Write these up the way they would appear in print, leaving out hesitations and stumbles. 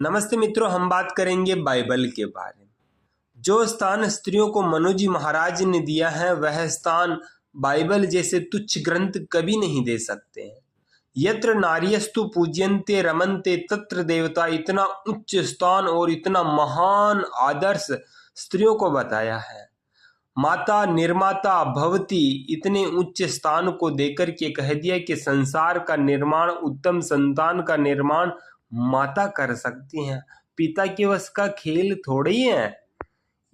नमस्ते मित्रों, हम बात करेंगे बाइबल के बारे में। जो स्थान स्त्रियों को मनु जी महाराज ने दिया है वह स्थान बाइबल जैसे तुच्छ ग्रंथ कभी नहीं दे सकते हैं। यत्र नार्यस्तु पूज्यन्ते रमन्ते तत्र देवता, इतना उच्च स्थान और इतना महान आदर्श स्त्रियों को बताया है। माता निर्माता भवती, इतने उच्च स्थान को देकर के कह दिया कि संसार का निर्माण, उत्तम संतान का निर्माण माता कर सकती हैं। पिता के वश का खेल थोड़े ही है।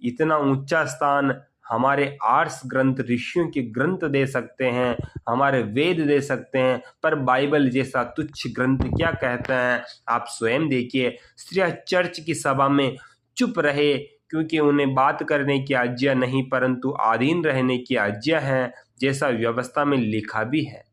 इतना ऊंचा स्थान हमारे आर्ट्स ग्रंथ, ऋषियों के ग्रंथ दे सकते हैं, हमारे वेद दे सकते हैं, पर बाइबल जैसा तुच्छ ग्रंथ क्या कहते हैं आप स्वयं देखिए। स्त्रियां चर्च की सभा में चुप रहे क्योंकि उन्हें बात करने की आज्ञा नहीं परंतु अधीन रहने की आज्ञा है, जैसा व्यवस्था में लिखा भी है।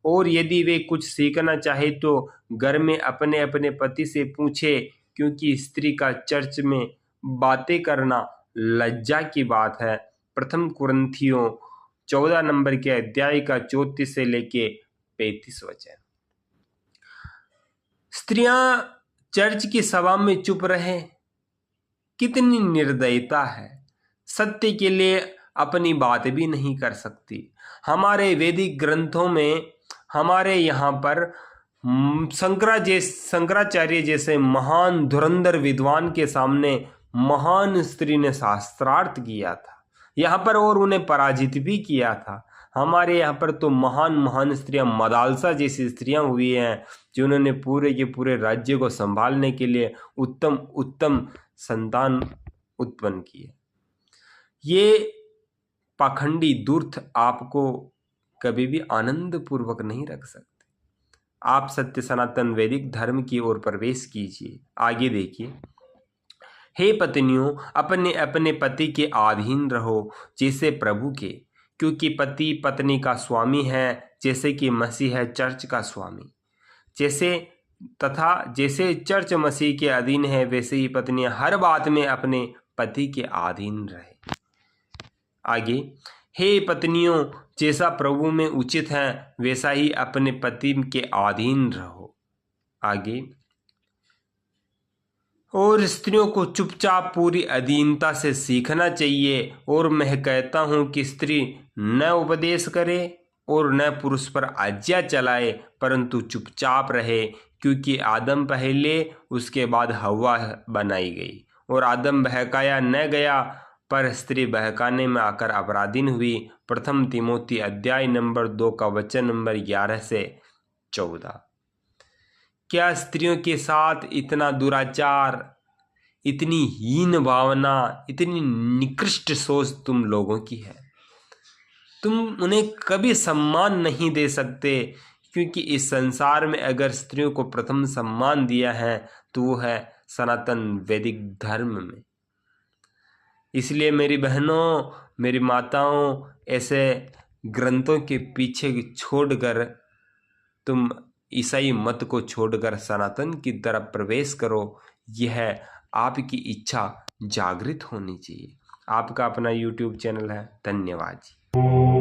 और यदि वे कुछ सीखना चाहे तो घर में अपने अपने पति से पूछे, क्योंकि स्त्री का चर्च में बातें करना लज्जा की बात है। प्रथम कुरिन्थियों 14 नंबर के अध्याय का 34 से लेके 35 वचन। स्त्रियां चर्च की सभा में चुप रहे, कितनी निर्दयता है। सत्य के लिए अपनी बात भी नहीं कर सकती। हमारे वैदिक ग्रंथों में, हमारे यहाँ पर शंकराचार्य जैसे महान धुरंधर विद्वान के सामने महान स्त्री ने शास्त्रार्थ किया था यहाँ पर और उन्हें पराजित भी किया था। हमारे यहाँ पर तो महान महान स्त्रियां, मदालसा जैसी स्त्रियां हुई हैं जिन्होंने पूरे के पूरे राज्य को संभालने के लिए उत्तम उत्तम संतान उत्पन्न किए। ये पाखंडी दूर्थ आपको कभी भी आनंद पूर्वक नहीं रख सकते। आप सत्य सनातन वैदिक धर्म की ओर प्रवेश कीजिए। आगे देखिए, हे पत्नियों, अपने अपने पति के अधीन रहो जैसे प्रभु के, क्योंकि पति पत्नी का स्वामी है जैसे कि मसीह है चर्च का स्वामी। जैसे चर्च मसीह के अधीन है वैसे ही पत्नियां हर बात में अपने पति के अधीन रहे। आगे, हे पत्नियों, जैसा प्रभु में उचित है वैसा ही अपने पति के अधीन रहो। आगे, और स्त्रियों को चुपचाप पूरी अधीनता से सीखना चाहिए। और मैं कहता हूँ कि स्त्री न उपदेश करे और न पुरुष पर आज्ञा चलाए परंतु चुपचाप रहे, क्योंकि आदम पहले, उसके बाद हव्वा बनाई गई और आदम बहकाया न गया पर स्त्री बहकाने में आकर अपराधीन हुई। प्रथम तिमोथी अध्याय नंबर 2 का वचन नंबर 11 से 14। क्या स्त्रियों के साथ इतना दुराचार, इतनी हीन भावना, इतनी निकृष्ट सोच तुम लोगों की है? तुम उन्हें कभी सम्मान नहीं दे सकते, क्योंकि इस संसार में अगर स्त्रियों को प्रथम सम्मान दिया है तो वो है सनातन वैदिक धर्म में। इसलिए मेरी बहनों, मेरी माताओं, ऐसे ग्रंथों के पीछे छोड़कर तुम ईसाई मत को छोड़कर सनातन की तरफ प्रवेश करो। यह आपकी इच्छा जागृत होनी चाहिए। आपका अपना YouTube चैनल है। धन्यवाद जी।